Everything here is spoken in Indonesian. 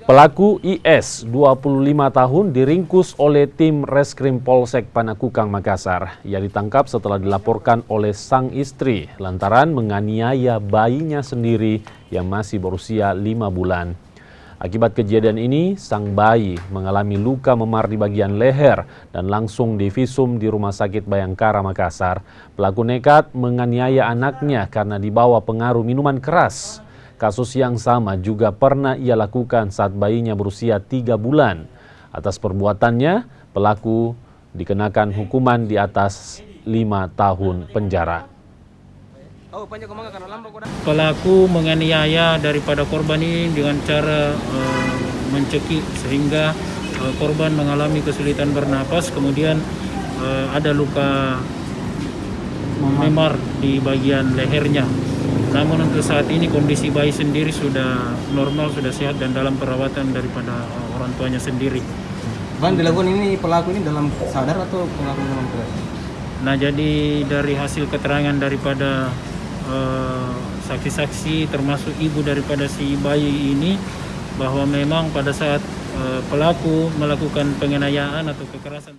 Pelaku IS, 25 tahun, diringkus oleh tim Reskrim Polsek Panakukang, Makassar. Ia ditangkap setelah dilaporkan oleh sang istri lantaran menganiaya bayinya sendiri yang masih berusia 5 bulan. Akibat kejadian ini, sang bayi mengalami luka memar di bagian leher dan langsung divisum di Rumah Sakit Bayangkara, Makassar. Pelaku nekat menganiaya anaknya karena dibawa pengaruh minuman keras. Kasus yang sama juga pernah ia lakukan saat bayinya berusia 3 bulan. Atas perbuatannya, pelaku dikenakan hukuman di atas 5 tahun penjara. Pelaku menganiaya daripada korban ini dengan cara mencekik sehingga korban mengalami kesulitan bernapas, kemudian ada luka memar di bagian lehernya. Namun untuk saat ini kondisi bayi sendiri sudah normal, sudah sehat dan dalam perawatan daripada orang tuanya sendiri. Bang, dilakukan ini pelaku ini dalam sadar atau pelaku dalam keras? Nah, jadi dari hasil keterangan daripada saksi-saksi termasuk ibu daripada si bayi ini bahwa memang pada saat pelaku melakukan penganiayaan atau kekerasan